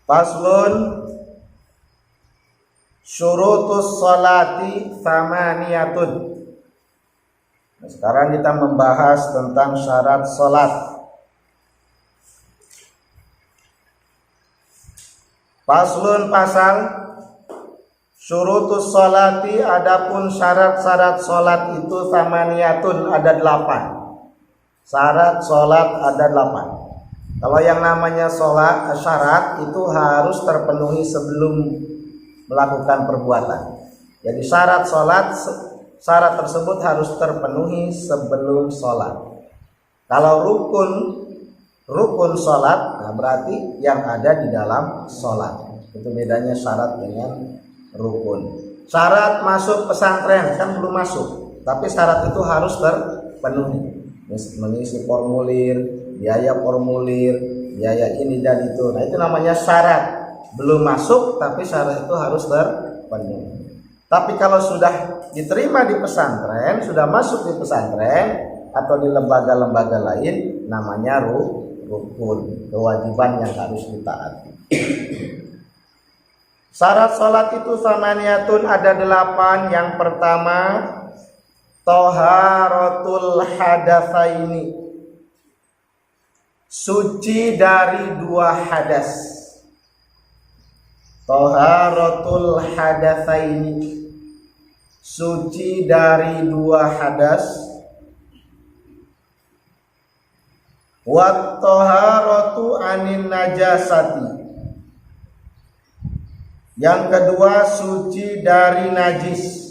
Faslun syurutus sholati tsamaniyatun. Nah, sekarang kita membahas tentang syarat sholat. Faslun pasal syurutus sholati, adapun syarat-syarat sholat itu tsamaniyatun, ada 8. Syarat sholat ada 8. Kalau yang namanya sholat, syarat itu harus terpenuhi sebelum melakukan perbuatan. Jadi syarat sholat, syarat tersebut harus terpenuhi sebelum sholat. Kalau rukun sholat, nah berarti yang ada di dalam sholat. Itu bedanya syarat dengan rukun. Syarat masuk pesantren kan belum masuk, tapi syarat itu harus terpenuhi. Mengisi formulir, biaya formulir, biaya ini dan itu. Nah, itu namanya syarat. Belum masuk tapi syarat itu harus terpenuhi. Tapi kalau sudah diterima di pesantren, sudah masuk di pesantren atau di lembaga-lembaga lain, namanya rukun, kewajiban yang harus ditaati. Syarat sholat itu tsamaniyatun, ada 8. Yang pertama, thaharatul hadatsaini, suci dari 2 hadas. Thaharatul hadatsaini, suci dari 2 hadas. Wat taharatu anin najasati, yang kedua suci dari najis.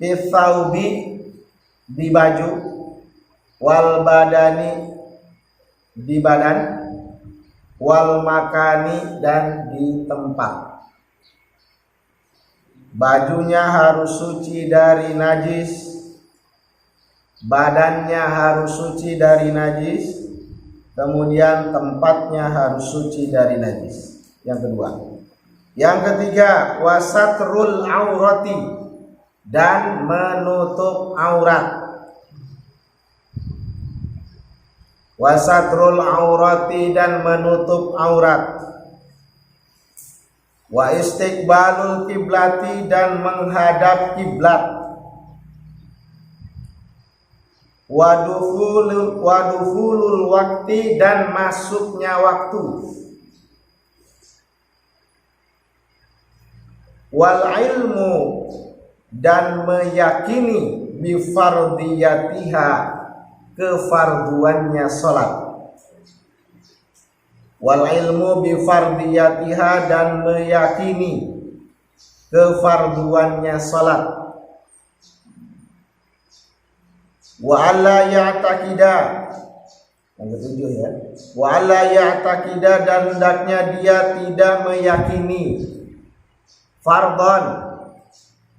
Fitsaubi, di baju. Wal badani, di badan. Wal makani, dan di tempat. Bajunya harus suci dari najis, badannya harus suci dari najis, kemudian tempatnya harus suci dari najis. Yang kedua. Yang ketiga, wasatrul aurati, dan menutup aurat. Wasatrul aurati, dan menutup aurat. Wa istiqbalul kiblati, dan menghadap kiblat. Wa dukhulul wakti, dan masuknya waktu. Wal ilmu, dan meyakini bifardiyatiha, kefarduannya sholat. Wal ilmu bifardiyatiha, dan meyakini kefarduannya sholat. Wa alla ya'taqida, yang ketujuh ya. Wa alla ya'taqida, dan hendaknya dia tidak meyakini fardhon,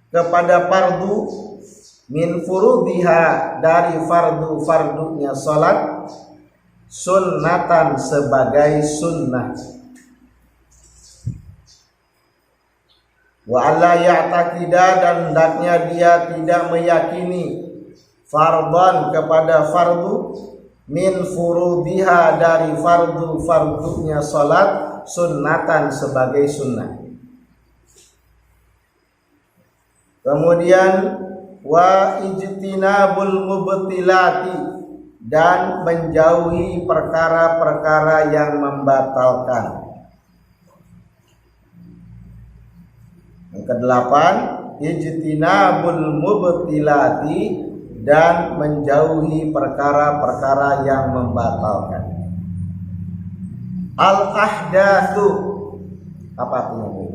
kepada fardu, min furudiha, dari fardunya salat, sunnatan, sebagai sunnah. Wa alla ya'taqida, dan hendaknya dia tidak meyakini fardhon, kepada fardu, min furudiha, dari fardunya salat, sunnatan, sebagai sunnah. Kemudian wa ijtinabul mubtilati, dan menjauhi perkara-perkara yang membatalkan. Yang kedelapan, ijtinabul mubtilati, dan menjauhi perkara-perkara yang membatalkan. Al ahdatsu, apa artinya itu?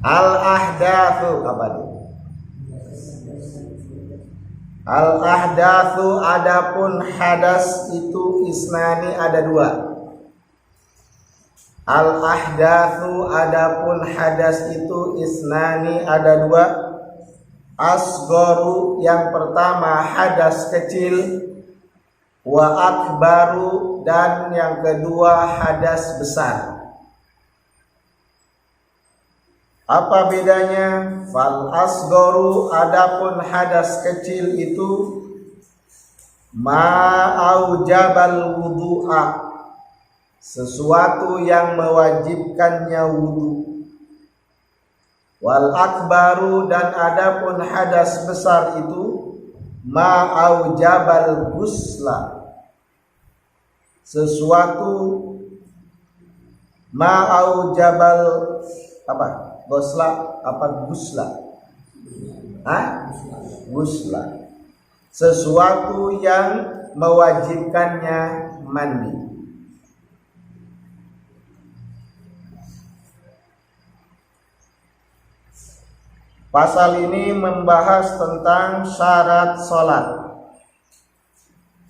Al-ahdatsu, apa itu? Al-ahdatsu, adapun hadas itu isnani, ada 2. Al-ahdatsu, adapun hadas itu isnani, ada 2. Asgharu, yang pertama hadas kecil. Wa akbaru, dan yang kedua hadas besar. Apa bedanya? Fal asgharu, adapun hadas kecil itu Ma'aujabal wudu'a, sesuatu yang mewajibkannya wudu. Wal akbaru, dan adapun hadas besar itu ma'aujabal gusla, sesuatu ma'aujabal apa? Gusla apa gusla? Gusla, sesuatu yang mewajibkannya mandi. Pasal ini membahas tentang syarat sholat.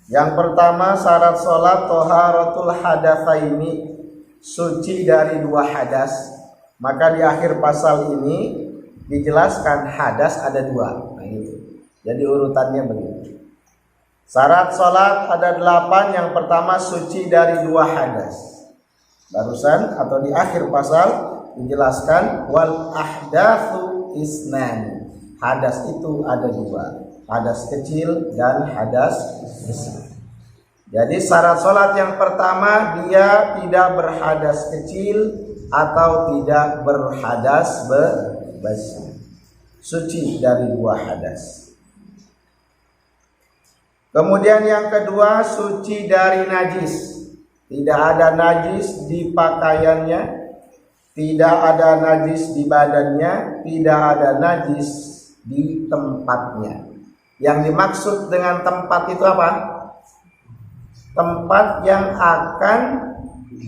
Yang pertama, syarat sholat toharatul hadatsaini, suci dari dua hadas. Maka di akhir pasal ini dijelaskan hadas ada dua. Nah, gitu. Jadi urutannya begini. Syarat sholat ada 8. Yang pertama, suci dari dua hadas. Barusan atau di akhir pasal dijelaskan wal ahdatsu isnan, hadas itu ada dua, hadas kecil dan hadas besar. Jadi syarat sholat yang pertama, dia tidak berhadas kecil atau tidak berhadas besar, suci dari dua hadas. Kemudian yang kedua, suci dari najis, tidak ada najis di pakaiannya, tidak ada najis di badannya, tidak ada najis di tempatnya. Yang dimaksud dengan tempat itu apa? Tempat yang akan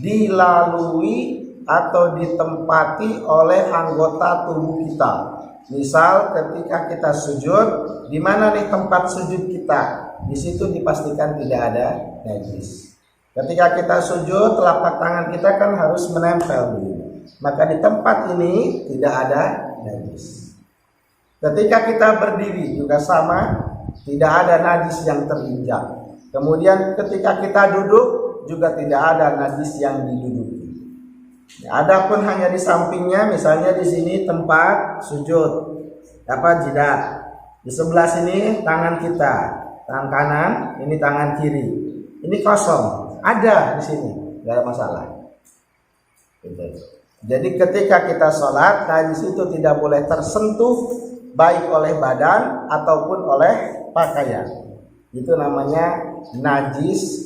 dilalui atau ditempati oleh anggota tubuh kita. Misal ketika kita sujud, di mana nih tempat sujud kita? Di situ dipastikan tidak ada najis. Ketika kita sujud, telapak tangan kita kan harus menempel dulu. Maka di tempat ini tidak ada najis. Ketika kita berdiri juga sama, tidak ada najis yang terinjak. Kemudian ketika kita duduk juga tidak ada najis yang diduduki. Adapun hanya di sampingnya, misalnya di sini tempat sujud, jidat. Di sebelah sini tangan kita, tangan kanan, ini tangan kiri. Ini kosong, ada di sini, tidak ada masalah. Jadi ketika kita sholat, najis itu tidak boleh tersentuh baik oleh badan ataupun oleh pakaian. Itu namanya najis,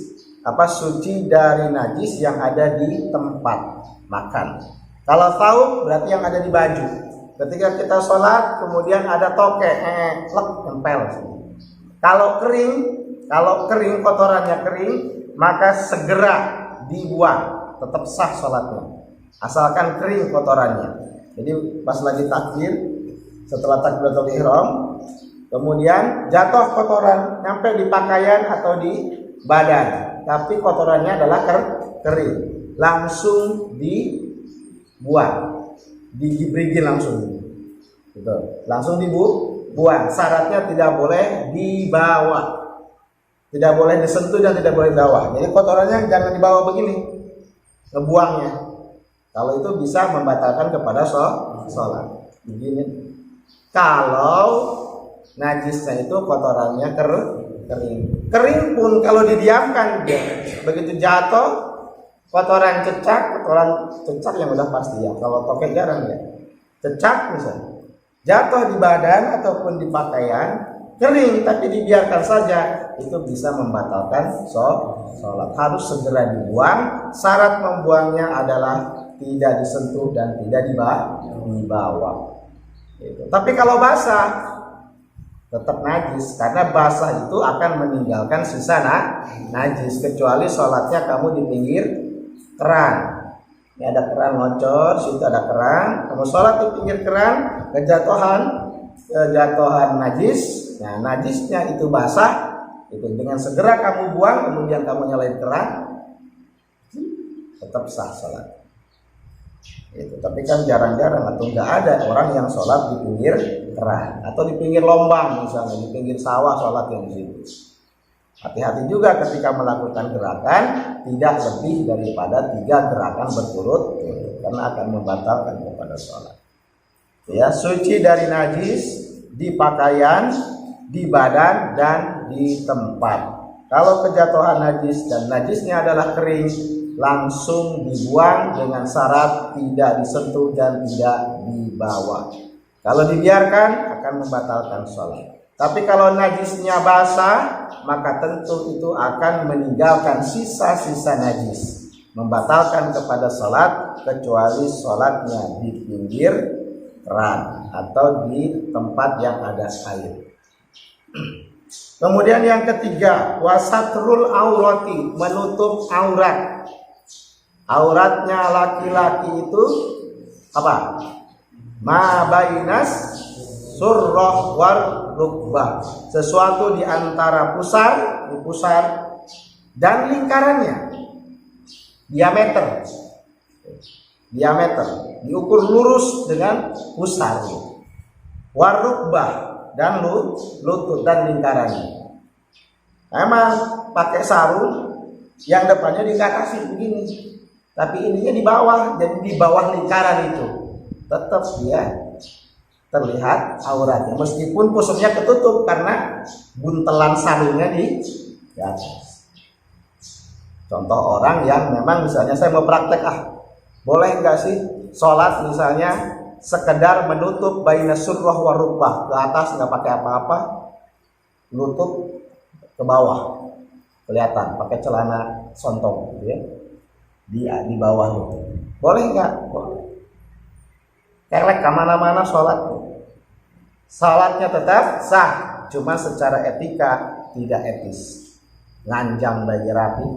suci dari najis yang ada di tempat makan. Kalau tahu berarti yang ada di baju. Ketika kita sholat kemudian ada toke, nempel. Kalau kering kotorannya kering, maka segera dibuang, tetap sah sholatnya. Asalkan kering kotorannya. Jadi pas lagi takbir, setelah takbiratul ihram, kemudian jatuh kotoran nyampe di pakaian atau di badan, tapi kotorannya adalah kering, langsung dibuang, digibrigin langsung, gitu. Langsung dibuang. Syaratnya tidak boleh dibawa, tidak boleh disentuh dan tidak boleh dibawa. Jadi kotorannya jangan dibawa begini, ngebuangnya. Kalau itu bisa membatalkan kepada sholat. Begini. Kalau najisnya itu kotorannya kering pun kalau didiamkan, begitu jatuh kotoran cecak yang udah pasti ya. Kalau toke jarang ya. Cecak misalnya jatuh di badan ataupun di pakaian, kering tapi dibiarkan saja, itu bisa membatalkan sholat. Harus segera dibuang. Syarat membuangnya adalah tidak disentuh dan tidak dibawa. Gitu. Tapi kalau basah tetap najis, karena basah itu akan meninggalkan sisa najis, kecuali sholatnya kamu di pinggir keran. Ini ada keran ngocor, situ ada keran, kamu sholat di pinggir keran, kejatuhan najis. Nah, najisnya itu basah, itu dengan segera kamu buang, kemudian kamu nyalain keran, tetap sah sholat. Itu. Tapi kan jarang-jarang atau nggak ada orang yang sholat di pinggir keran atau di pinggir lombang, misalnya di pinggir sawah sholat yang di situ. Hati-hati juga ketika melakukan gerakan, tidak lebih daripada 3 gerakan berturut karena akan membatalkan kepada sholat. Ya, suci dari najis di pakaian, di badan dan di tempat. Kalau kejatuhan najis dan najisnya adalah kering, langsung dibuang dengan syarat tidak disentuh dan tidak dibawa. Kalau dibiarkan akan membatalkan sholat. Tapi kalau najisnya basah, maka tentu itu akan meninggalkan sisa-sisa najis, membatalkan kepada sholat, kecuali sholatnya di pinggir keran atau di tempat yang ada air. Kemudian yang ketiga, wasatrul aurati, menutup aurat. Auratnya laki-laki itu apa? Ma bainas surrah war rukbah, sesuatu di antara pusar dan lingkarannya. Diameter diukur lurus dengan pusar. War rukbah dan lutut dan lingkarannya. Memang pakai sarung yang depannya dikatasin begini, tapi ininya di bawah, jadi di bawah lingkaran itu tetap dia terlihat auratnya, meskipun pusarnya ketutup karena buntelan sarungnya di atas. Contoh orang yang memang misalnya saya mau praktek, boleh nggak sih sholat misalnya sekedar menutup baina surrah wa rukbah, ke atas nggak pakai apa-apa, lutut ke bawah kelihatan, pakai celana sontong gitu ya, di bawah lutut, boleh nggak? Boleh. Kelek kemana-mana sholatnya tetap sah, cuma secara etika tidak etis, nganjang bagi rapi,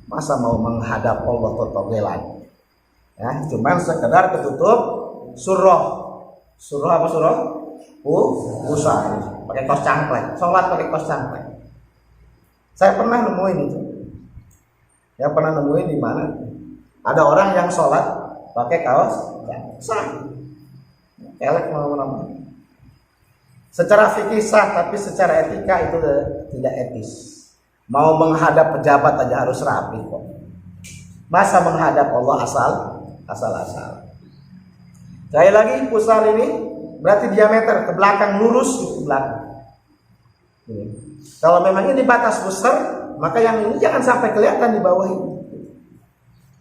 masa mau menghadap Allah totogelan ya, cuman sekedar ketutup surah apa surah? Pusar, pakai kaos cangklek, sholat pakai kaos cangklek. Saya pernah nemuin itu. Ya pernah nemuin di mana? Ada orang yang sholat pakai kaos sah. Elek mau. Secara fikih sah, tapi secara etika itu tidak etis. Mau menghadap pejabat aja harus rapi kok. Masa menghadap Allah asal-asal. Sekali lagi, pusar ini berarti diameter ke belakang, lurus ke belakang. Kalau memang ini batas pusar, maka yang ini jangan sampai kelihatan di bawah ini.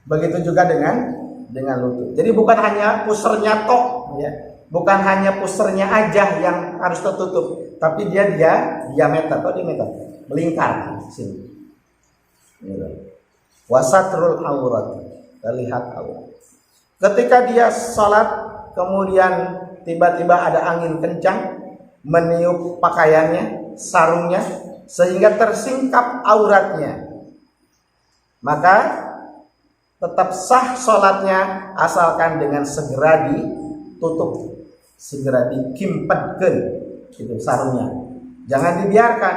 Begitu juga dengan lutut. Jadi bukan hanya pusarnya tok, ya. Bukan hanya pusarnya aja yang harus tertutup, tapi dia diameter atau diameter, melingkar sini. Wasatrul aurat, terlihat aurat. Ketika dia sholat, kemudian tiba-tiba ada angin kencang meniup pakaiannya, sarungnya, sehingga tersingkap auratnya, maka tetap sah sholatnya asalkan dengan segera ditutup, segera dikimpetkan itu sarungnya. Jangan dibiarkan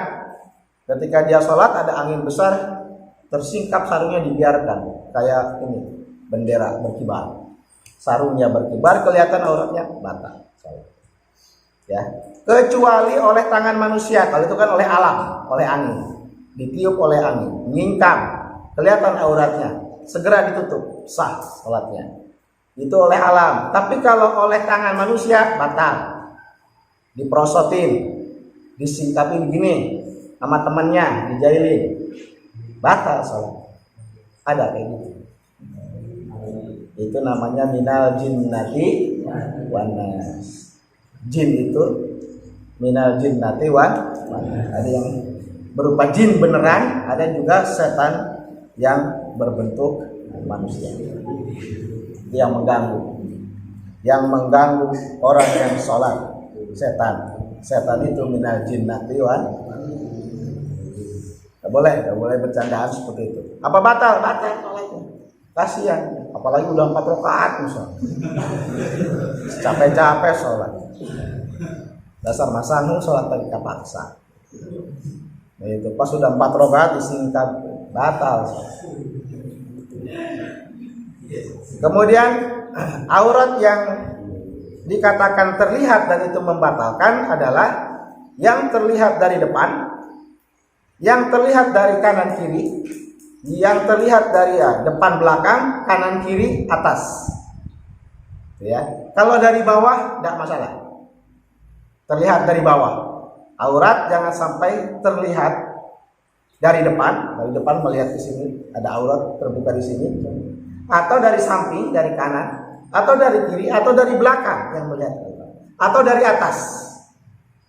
ketika dia sholat ada angin besar tersingkap sarungnya, dibiarkan kayak ini bendera berkibar, sarungnya berkibar, kelihatan auratnya, batal sholat. Ya, kecuali oleh tangan manusia. Kalau itu kan oleh alam, oleh angin, ditiup oleh angin, nyingkap, kelihatan auratnya, segera ditutup, sah sholatnya. Itu oleh alam. Tapi kalau oleh tangan manusia, batal. Diprosotin, disingkapin gini sama temannya, dijailin, batal sholat. Ada kayak gitu. Itu namanya minal jinnati wan nas. Jin itu minal jinnati wan nas. Ada yang berupa jin beneran, ada juga setan yang berbentuk manusia. Yang mengganggu orang yang sholat, setan itu minal jinnati wan. Gak boleh bercandaan seperti itu. Apa batal sholatnya? Kasihan, apalagi udah 4 rakaat misalnya. Capek-capek sholat. Dasar masangu sholat tadi kapaksa. Nah, itu pas sudah 4 rakaat disingkat, batal. Kemudian aurat yang dikatakan terlihat dan itu membatalkan adalah yang terlihat dari depan, yang terlihat dari kanan kiri, yang terlihat dari depan belakang, kanan kiri, atas. Ya. Kalau dari bawah tidak masalah. Terlihat dari bawah. Aurat jangan sampai terlihat dari depan melihat ke sini, ada aurat terbuka di sini, atau dari samping, dari kanan, atau dari kiri, atau dari belakang yang melihat, atau dari atas.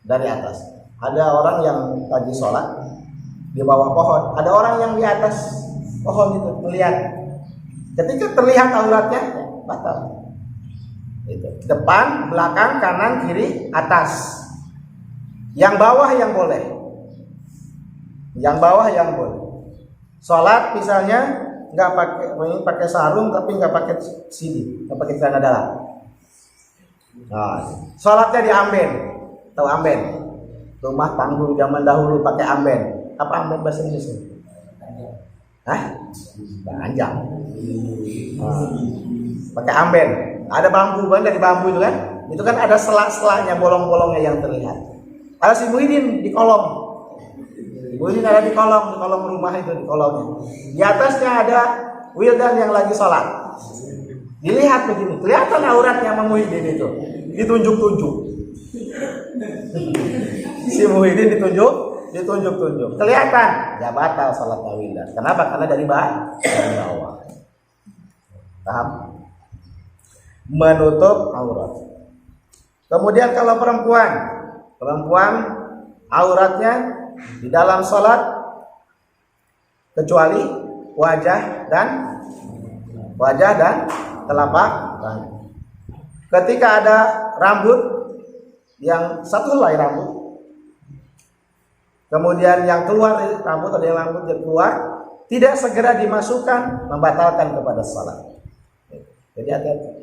Dari atas. Ada orang yang lagi sholat di bawah pohon, ada orang yang di atas pohon itu melihat. Ketika terlihat auratnya, batal. Itu. Depan, belakang, kanan, kiri, atas. Yang bawah yang boleh. Yang bawah yang boleh. Sholat misalnya nggak pakai sarung tapi nggak pakai sidi, nggak pakai celana dalam. Nah, sholatnya di amben, tahu amben? Rumah panggung zaman dahulu pakai amben. Apa amben bahasa Indonesia? Hah? Panjang. Nah, pakai amben. Ada bambu kan, dari bambu itu kan? Itu kan ada sela-selanya, bolong-bolongnya yang terlihat. Ada si Muhyiddin di kolong. Muhyiddin ada di kolong rumah itu, di kolongnya. Di atasnya ada Wildan yang lagi sholat. Dilihat begini, kelihatan auratnya sama Muhyiddin itu. Ditunjuk-tunjuk. Si Muhyiddin ditunjuk-tunjuk. Kelihatan, ya batal sholat Wildan. Kenapa? Karena dari bawah. Paham? Menutup aurat. Kemudian kalau perempuan auratnya di dalam sholat kecuali wajah dan telapak tangan. Ketika ada rambut yang satu helai rambut, kemudian yang keluar dari rambut, ada yang rambut yang keluar, tidak segera dimasukkan, membatalkan kepada sholat. Jadi hati-hati.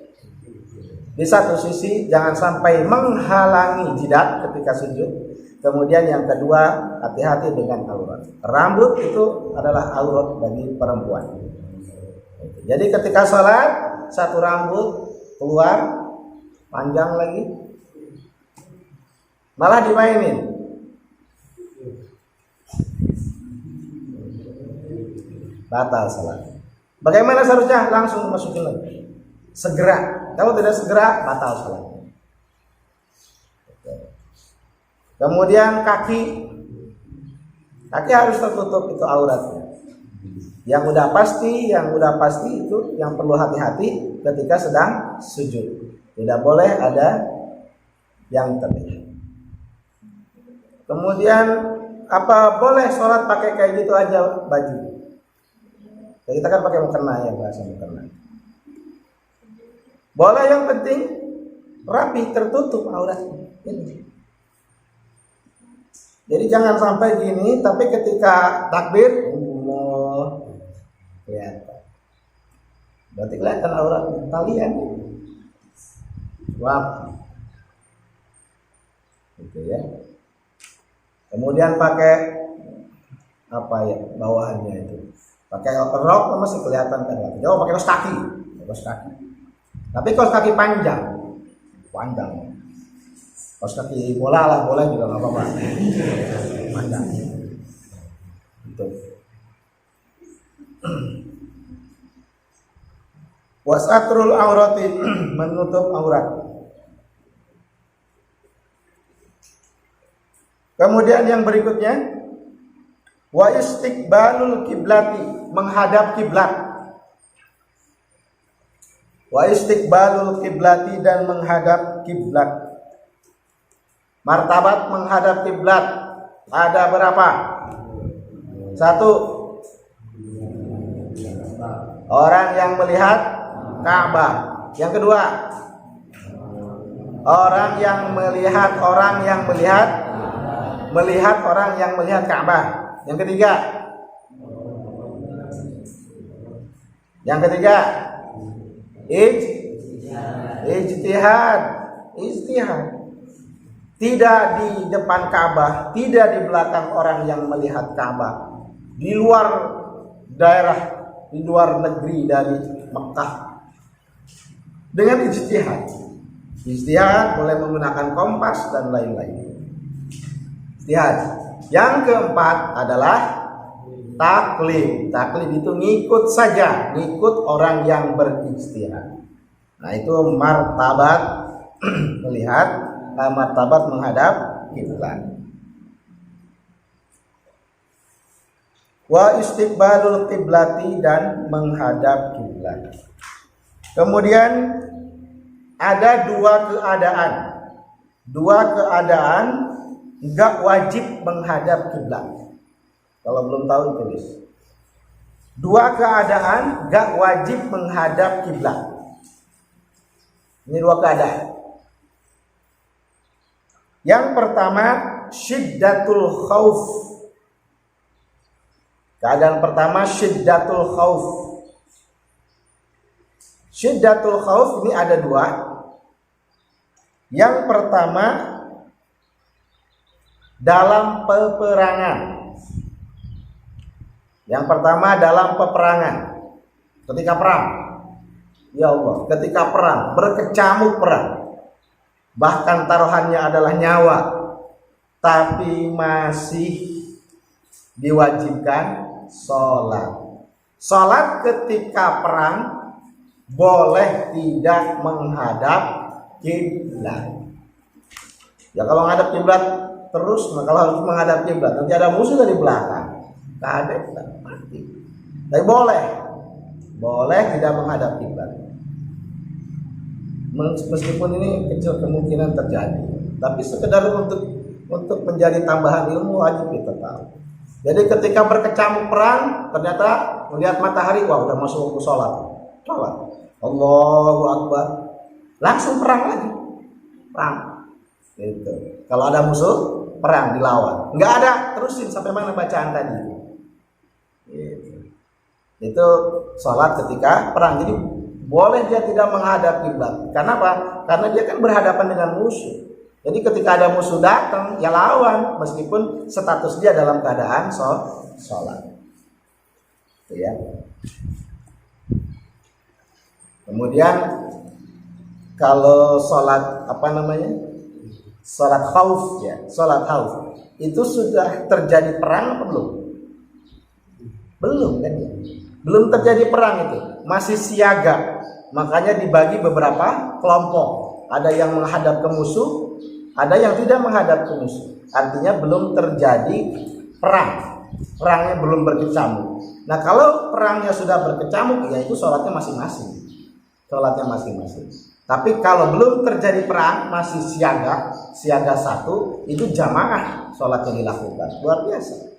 Di satu sisi jangan sampai menghalangi jidat ketika sujud. Kemudian yang kedua, hati-hati dengan aurat. Rambut itu adalah aurat bagi perempuan. Jadi ketika sholat, satu rambut keluar, panjang lagi, malah dimainin. Batal sholat. Bagaimana seharusnya? Langsung masukin lagi. Segera. Kalau tidak segera, batal sholat. Kemudian kaki harus tertutup, itu auratnya. Yang udah pasti itu yang perlu hati-hati ketika sedang sujud. Tidak boleh ada yang terlihat. Kemudian apa boleh sholat pakai kayak gitu aja baju? Kita kan pakai mukena ya, bahasa mukena. Boleh, yang penting rapi, tertutup auratnya. Jadi jangan sampai gini, tapi ketika takbir, kelihatan. Berarti kelihatan aurat kalian. Wah, gitu ya. Kemudian pakai apa ya bawahannya itu? Pakai rok masih kelihatan kan? Jangan pakai kaos kaki. Tapi kaos kaki panjang. Kaos kaki bola juga nggak apa-apa. Panjang. Itu. Wasatrul aurati, menutup aurat. Kemudian yang berikutnya, wa istiqbalul kiblati, menghadap kiblat. Wa istiqbalul kiblati, dan menghadap kiblat. Martabat menghadap kiblat ada berapa? 1. Orang yang melihat Ka'bah. Yang kedua, orang yang melihat orang yang melihat Ka'bah. Yang ketiga, ijtihad. Tidak di depan Ka'bah, tidak di belakang orang yang melihat Ka'bah, di luar daerah, di luar negeri dari Mekah, dengan ijtihad. Ijtihad boleh menggunakan kompas dan lain-lain. Ijtihad. Yang keempat adalah taklid. Taklid itu ngikut saja, ngikut orang yang berijtihad. Nah, itu martabat melihat, martabat menghadap kiblat. Wa istiqbalul qiblati, dan menghadap kiblat. Kemudian ada dua keadaan enggak wajib menghadap kiblat. Kalau belum tahu tulis. Dua keadaan enggak wajib menghadap kiblat. Ini dua keadaan. Yang pertama, syiddatul khauf. Keadaan pertama, syiddatul khauf. Syiddatul khauf ini ada dua. Yang pertama, dalam peperangan. Yang pertama dalam peperangan. Ketika perang. Ya Allah, ketika perang, berkecamuk perang. Bahkan taruhannya adalah nyawa, tapi masih diwajibkan sholat. Sholat ketika perang boleh tidak menghadap kiblat. Ya kalau menghadap kiblat terus, kalau harus menghadap kiblat, nanti ada musuh dari belakang, kaget mati. Tapi boleh tidak menghadap kiblat. Meskipun ini kecil kemungkinan terjadi, tapi sekedar untuk menjadi tambahan ilmu wajib kita tahu. Jadi ketika berkecamuk perang, ternyata melihat matahari, wah udah masuk waktu sholat. Allahu Akbar, langsung perang lagi. Perang. Gitu. Kalau ada musuh, perang, dilawan. Nggak ada, terusin sampai mana bacaan tadi. Gitu. Itu sholat ketika perang. Jadi boleh dia tidak menghadap kiblat. Karena apa? Karena dia kan berhadapan dengan musuh. Jadi ketika ada musuh datang, ya lawan, meskipun status dia dalam keadaan sholat. Itu ya. Kemudian kalau sholat sholat khauf ya, sholat khauf itu sudah terjadi perang apa belum? Belum kan ya? Belum terjadi perang itu, masih siaga. Makanya dibagi beberapa kelompok. Ada yang menghadap ke musuh, ada yang tidak menghadap ke musuh. Artinya belum terjadi perang. Perangnya belum berkecamuk. Nah kalau perangnya sudah berkecamuk, ya itu sholatnya masing-masing. Tapi kalau belum terjadi perang, masih siaga satu, itu jamaah sholatnya dilakukan. Luar biasa.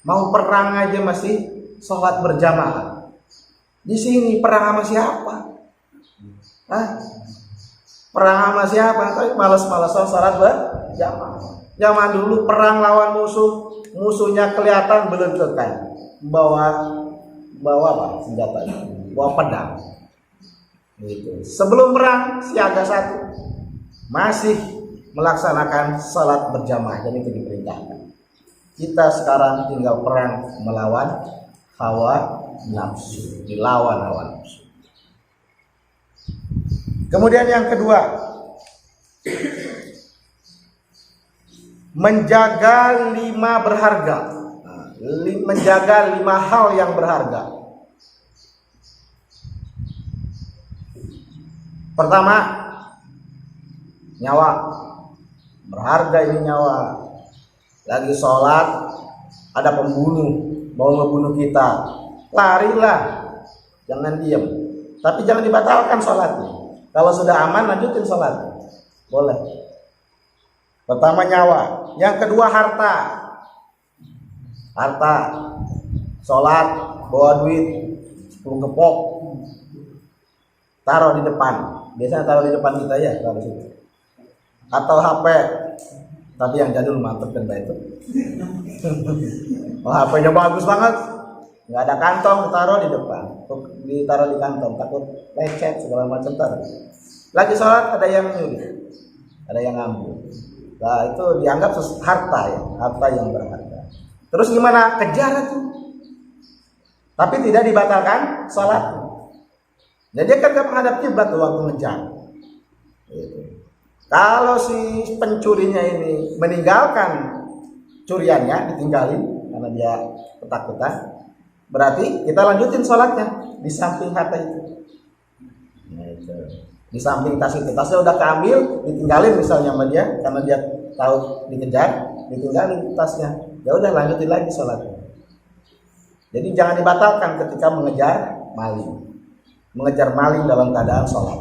Mau perang aja masih sholat berjamaah. Di sini perang sama siapa? Perang sama siapa? Tapi malas-malasan sholat berjamaah. Zaman dulu perang lawan musuh, musuhnya kelihatan belentekan, bawa apa? Senjatanya, bawa pedang. Gitu. Sebelum perang siaga satu, masih melaksanakan sholat berjamaah, dan itu diperintahkan. Kita sekarang tinggal perang melawan hawa nafsu, dilawan hawa nafsu. Kemudian yang kedua, menjaga 5 berharga. Menjaga 5 hal yang berharga. Pertama, nyawa. Berharga ini nyawa. Lagi sholat, ada pembunuh mau ngebunuh kita, larilah, jangan diam. Tapi jangan dibatalkan sholatnya. Kalau sudah aman, lanjutin sholat. Boleh. Pertama nyawa. Yang kedua harta. Sholat, bawa duit 10 kepok, taruh di depan. Biasanya taruh di depan kita ya, taruh situ. Atau HP, tapi yang jadul mantep kan itu. Oh, HP-nya bagus banget, nggak ada kantong, taruh di depan. Ditaruh di kantong, takut lecet segala macam taruh. Lagi sholat ada yang nyuri, ada yang ngambil. Nah itu dianggap harta ya, harta yang berharga. Terus gimana? Kejar itu, tapi tidak dibatalkan sholat. Jadi kan gak menghadap kiblat waktu ngejar. Kalau si pencurinya ini meninggalkan curiannya, ditinggalin karena dia ketakutan, berarti kita lanjutin sholatnya di samping harta itu. Di samping tas itu, tasnya udah keambil, ditinggalin misalnya sama dia karena dia tahu dikejar, ditinggalin tasnya. Ya udah lanjutin lagi sholatnya. Jadi jangan dibatalkan ketika mengejar maling. Mengejar maling dalam keadaan sholat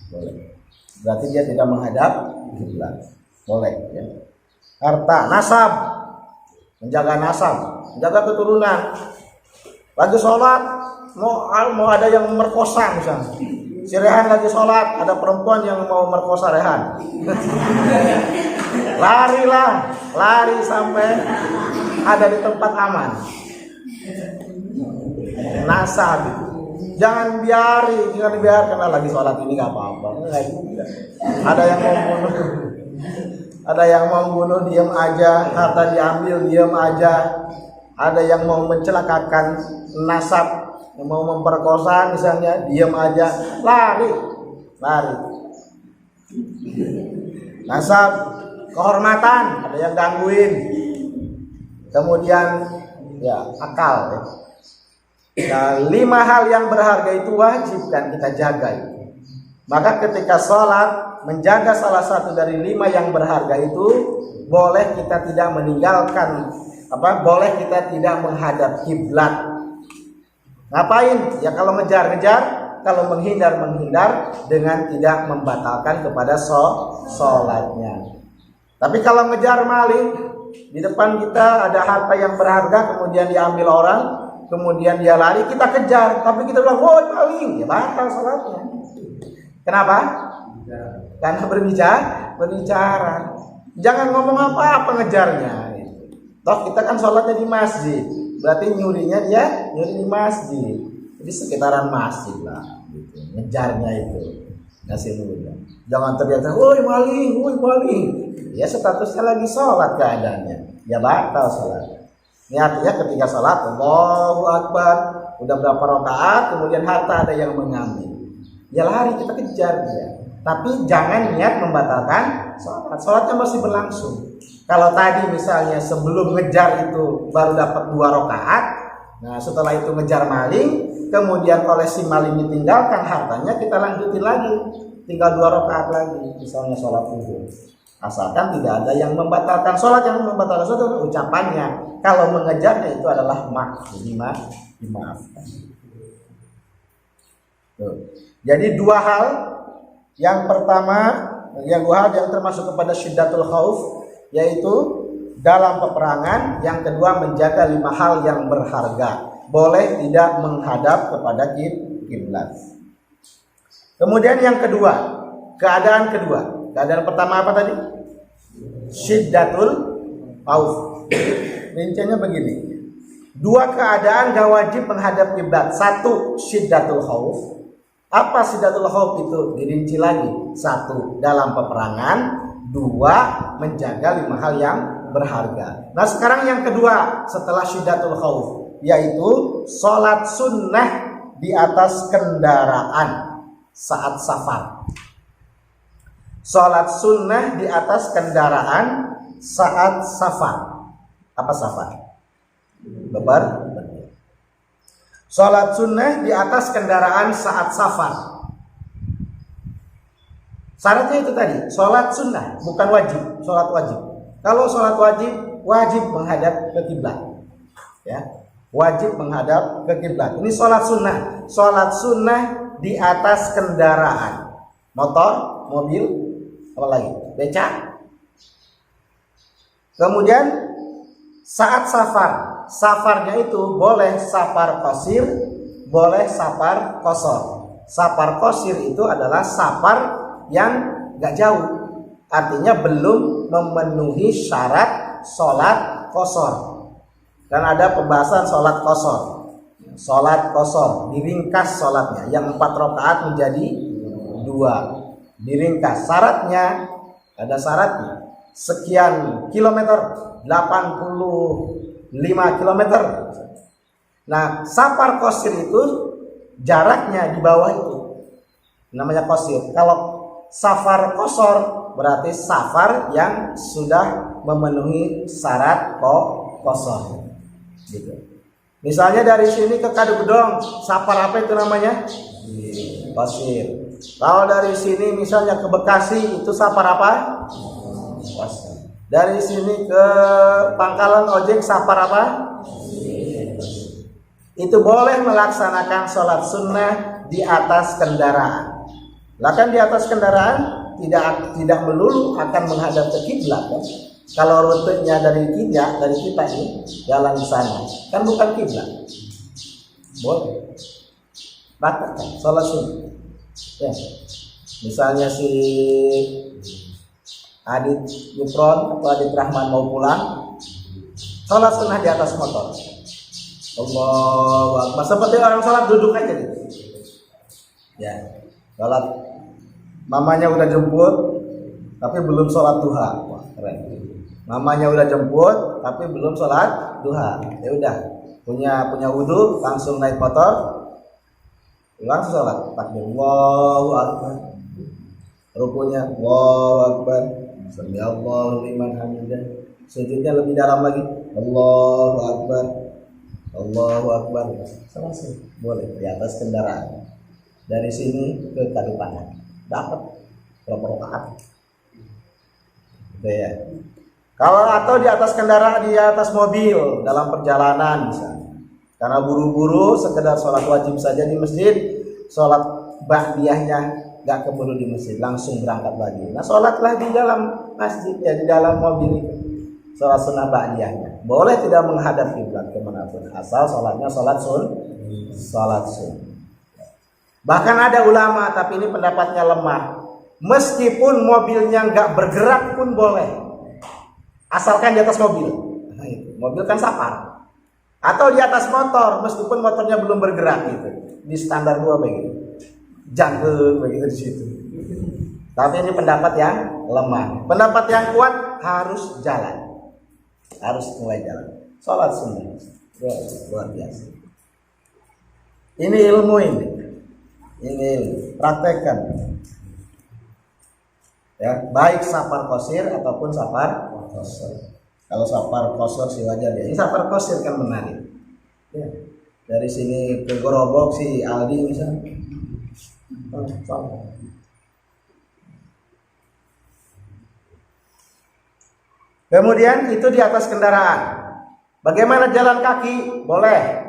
boleh. Berarti dia tidak menghadap kiblat. Boleh ya. Harta, nasab, menjaga nasab, menjaga keturunan. Lagi sholat mau ada yang merkosa misalnya. Si Rehan lagi sholat, ada perempuan yang mau merkosa Rehan. Lari sampai ada di tempat aman. Nasab itu. Jangan biarkan lagi sholat ini nggak apa-apa. Ada yang mau bunuh diam aja, harta diambil diam aja. Ada yang mau mencelakakan nasab, yang mau memperkosa misalnya, diam aja, lari. Nasab, kehormatan, ada yang gangguin. Kemudian ya akal ya. Nah, 5 hal yang berharga itu wajib kan kita jaga itu. Maka ketika sholat menjaga salah satu dari 5 yang berharga itu, boleh kita tidak meninggalkan boleh kita tidak menghadap kiblat. Ngapain? Ya kalau ngejar-ngejar, kalau menghindar dengan tidak membatalkan kepada sholatnya. Tapi kalau ngejar maling, di depan kita ada harta yang berharga kemudian diambil orang, kemudian dia lari, kita kejar, tapi kita bilang, "Woi, maling," ya batal salatnya. Kenapa? Karena berbicara. Jangan ngomong apa-apa ngejarnya. Toh kita kan sholatnya di masjid, berarti nyuri di masjid, di sekitaran masjid lah, gitu. Ngejarnya itu ngasih dulunya. Jangan teriak, "Woi maling," ya statusnya lagi sholat keadaannya, ya batal sholat. Ini artinya ketika sholat, Allahu Akbar, udah berapa rakaat, kemudian harta ada yang mengambil, ya lari kita kejar dia. Tapi jangan niat membatalkan sholat. Sholatnya masih berlangsung. Kalau tadi misalnya sebelum ngejar itu baru dapat 2 rakaat, nah setelah itu ngejar maling, kemudian oleh si maling ditinggalkan hartanya, kita lanjutin lagi, tinggal 2 rakaat lagi, misalnya sholat zuhur. Asalkan tidak ada yang membatalkan sholat. Yang membatalkan sholat itu ucapannya. Kalau mengejarnya itu adalah dimaafkan. Tuh. Jadi 2 hal. Yang pertama, yang termasuk kepada syiddatul khauf, yaitu dalam peperangan. Yang kedua, menjaga 5 hal yang berharga. Boleh tidak menghadap kepada kiblat. Kemudian yang kedua, keadaan pertama apa tadi? Syiddatul khauf. Rinciannya begini. 2 keadaan gak wajib menghadap kiblat. 1, syiddatul khauf. Apa syiddatul khauf itu? Dirinci lagi. 1, dalam peperangan. 2, menjaga 5 hal yang berharga. Nah sekarang yang kedua setelah syiddatul khauf, yaitu sholat sunnah di atas kendaraan saat safar. Sholat sunnah di atas kendaraan saat safar. Apa safar? Bebar. Sholat sunnah di atas kendaraan saat safar. Syaratnya itu tadi, sholat sunnah, bukan wajib, sholat wajib. Kalau sholat wajib menghadap ke kiblat, ya, wajib menghadap ke kiblat. Ini sholat sunnah di atas kendaraan, motor, mobil, apa lagi, becak. Kemudian saat safarnya itu boleh safar qasir, boleh safar qasar. Safar qasir itu adalah safar yang gak jauh, artinya belum memenuhi syarat sholat qasar. Dan ada pembahasan sholat qasar, diringkas sholatnya, yang 4 rakaat menjadi 2, diringkas. Syaratnya, ada syaratnya, sekian kilometer, 85 kilometer. Nah safar qasir itu jaraknya di bawah itu, namanya qasir. Kalau safar qasar berarti safar yang sudah memenuhi syarat qasar, gitu. Misalnya dari sini ke Kadugedong, safar apa itu namanya? Qasir. Kalau dari sini misalnya ke Bekasi, itu safar apa? Qasir. Dari sini ke Pangkalan ojek, safar apa? itu boleh melaksanakan sholat sunnah di atas kendaraan. Bahkan di atas kendaraan tidak melulu akan menghadap ke kiblat kan? Kalau rutenya dari kita ini jalan di sana kan bukan kiblat, boleh batalkan sholat sunnah. Ya. Misalnya si Adit Yufron atau Adit Rahman mau pulang, sholat sunnah di atas motor. Allahu Akbar, seperti orang sholat duduk aja gitu. Ya, sholat mamanya udah jemput tapi belum sholat duha. Wah, keren. Mamanya udah jemput tapi belum sholat duha. Ya udah, punya wudhu, langsung naik motor, langsung sholat. Takbir Allahu Akbar, rukunya Allahu Akbar, sami Allahu liman hamidah, sujudnya lebih dalam lagi, Allahu Akbar, Allahu Akbar. Selesai. Boleh di atas kendaraan. Dari sini ke Kadupanan dapat berapa rakaat. Gitu ya. Kalau atau di atas kendaraan, di atas mobil dalam perjalanan misalnya. Karena buru-buru sekedar sholat wajib saja di masjid, sholat ba'diyahnya nggak keburu di masjid, langsung berangkat lagi. Nah, sholatlah di dalam masjid ya, di dalam mobil itu. Sholat sunnah ba'diyahnya. Boleh tidak menghadap kiblat kemanapun, asal sholatnya sholat sun. Bahkan ada ulama, tapi ini pendapatnya lemah. Meskipun mobilnya nggak bergerak pun boleh, asalkan di atas mobil. Nah, itu. Mobil kan safar. Atau di atas motor, meskipun motornya belum bergerak gitu. Di standar 2 begitu. Jangan begitu di situ. Tapi ini pendapat yang lemah. Pendapat yang kuat harus jalan. Harus mulai jalan. Sholat sunnah. Luar biasa. Ini ilmu ini. Ini praktekkan. Ya, baik safar qashir ataupun safar qashir. Kalau safar qashir sih wajar ya. Ini safar qashir kan menarik. Ya. Dari sini ke Gorobok si Aldi misalnya. Kemudian itu di atas kendaraan. Bagaimana jalan kaki? Boleh.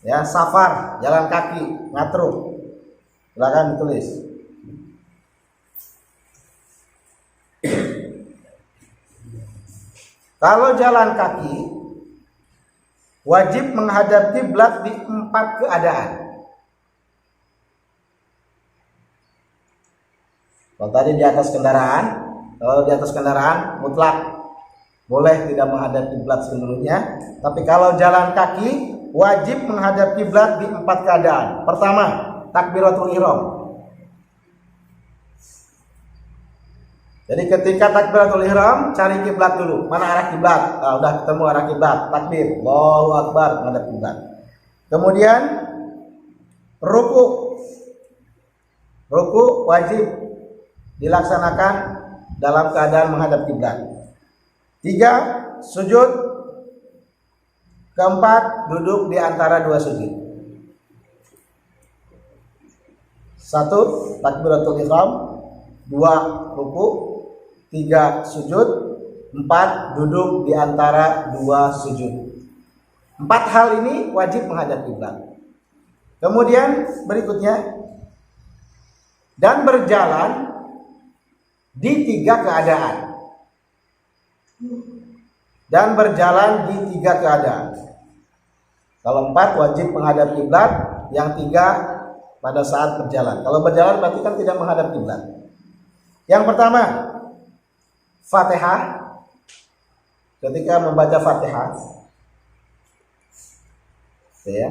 Ya, safar, jalan kaki, ngatruk. Silakan ditulis. Kalau jalan kaki wajib menghadap kiblat di 4 keadaan. Kalau tadi di atas kendaraan, kalau di atas kendaraan mutlak boleh tidak menghadap kiblat seluruhnya. Tapi kalau jalan kaki wajib menghadap kiblat di 4 keadaan. Pertama, takbiratul ihram. Jadi ketika takbiratul ihram, cari kiblat dulu. Mana arah kiblat? Nah, udah ketemu arah kiblat, takbir, Allahu Akbar, menghadap kiblat. Kemudian ruku. Ruku wajib dilaksanakan dalam keadaan menghadap kiblat. 3, sujud. Keempat, duduk di antara 2 sujud. 1, takbiratul ihram. 2, ruku. 3, sujud. 4, duduk di antara 2 sujud. 4 hal ini wajib menghadap kiblat. Kemudian berikutnya, dan berjalan di 3 keadaan. Dan berjalan di 3 keadaan. Kalau 4 wajib menghadap kiblat, yang 3 pada saat berjalan. Kalau berjalan berarti kan tidak menghadap kiblat. Yang pertama, Fatihah. Ketika membaca Fatihah, ya.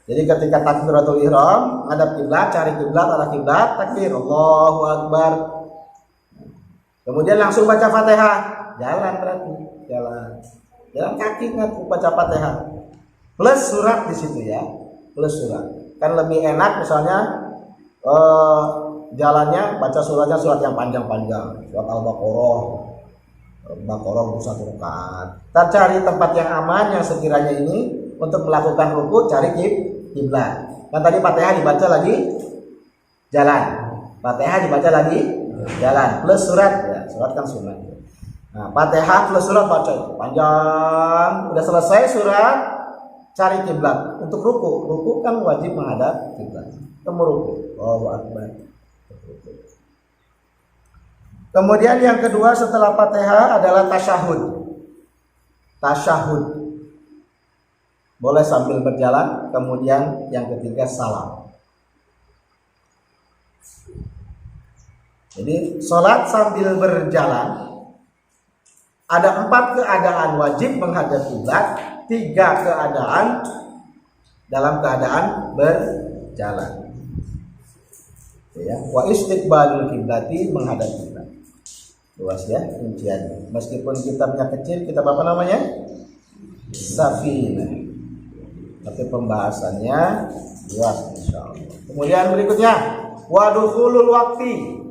Jadi ketika takbiratul ihram, menghadap kiblat, cari kiblat, arah kiblat, takbir, Allahu Akbar. Kemudian langsung baca Fatihah, jalan berarti, jalan kaki ngaku baca Fatihah. Plus surat di situ ya, plus surat. Kan lebih enak misalnya jalannya baca suratnya surat yang panjang-panjang, surat Al-Baqarah. Al-Baqarah untuk 1 rakaat. Kita cari tempat yang aman yang sekiranya ini untuk melakukan ruku, cari kiblat. Kan tadi Fatihah dibaca lagi jalan. Fatihah dibaca lagi jalan plus surat ya, surat kan sunat. Nah, Fatihah plus surat baca itu panjang. Udah selesai surat, cari kiblat. Untuk ruku kan wajib menghadap kiblat. Kamu ruku. Allahu Akbar. Kemudian yang kedua setelah Fatihah adalah tasyahud. Tasyahud. Boleh sambil berjalan. Kemudian yang ketiga salam. Jadi sholat sambil berjalan ada 4 keadaan wajib menghadap kiblat, 3 keadaan dalam keadaan berjalan. Ya, wa istiqbalul kiblati menghadap kiblat. Luas ya rinciannya. Meskipun kitabnya kecil, kitab apa namanya? Safinah. Tapi pembahasannya luas insyaallah. Kemudian berikutnya wa dukhulul waqti.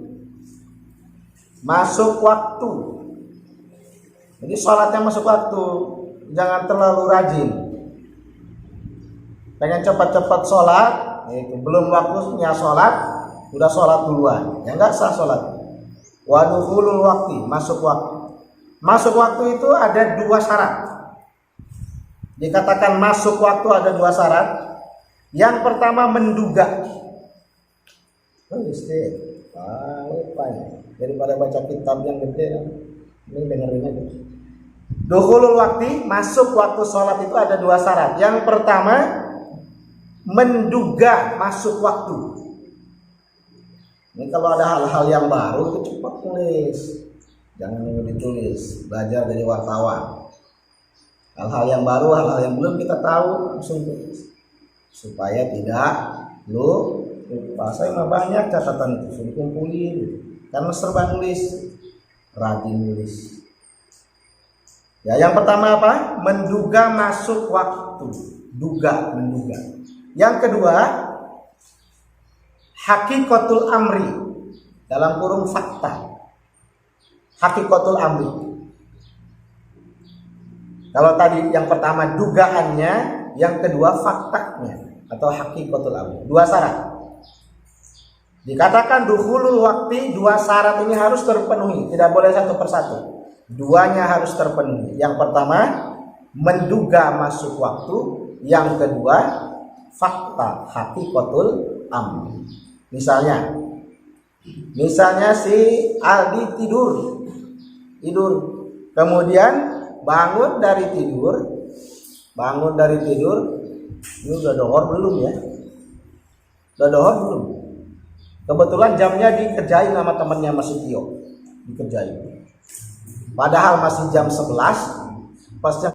Masuk waktu. Jadi sholatnya masuk waktu, jangan terlalu rajin. Pengen cepat-cepat sholat, itu belum waktunya sholat, udah sholat duluan, ya nggak sah sholat. Waduhulul waktu, masuk waktu. Masuk waktu itu ada 2 syarat. Dikatakan masuk waktu ada 2 syarat. Yang pertama menduga. Lupa ya. Daripada baca kitab yang gede, ini dengerin aja. Dukhulul waktu, masuk waktu sholat itu ada 2 syarat. Yang pertama menduga masuk waktu. Ini kalau ada hal-hal yang baru itu cepat tulis, jangan nunggu ditulis. Belajar dari wartawan. Hal-hal yang baru, hal-hal yang belum kita tahu langsung tulis supaya tidak lupa. Saya mah banyak catatan itu, sudah kumpulin karena serba nulis, rajin nulis. Ya, yang pertama apa? Menduga masuk waktu. Menduga. Yang kedua, hakikatul amri. Dalam kurung fakta. Hakikatul amri. Kalau tadi yang pertama dugaannya, yang kedua faktanya atau hakikatul amri. 2 syarat. Dikatakan dukhulul waktu, 2 syarat ini harus terpenuhi, tidak boleh satu persatu. 2-nya harus terpenuhi. Yang pertama menduga masuk waktu, yang kedua fakta hakikatul amri. Misalnya si Aldi tidur, kemudian bangun dari tidur, ini udah dohor belum ya? Udah dohor belum? Kebetulan jamnya dikerjain sama temannya Mas Tio, dikerjain. Padahal masih jam 11, pas jam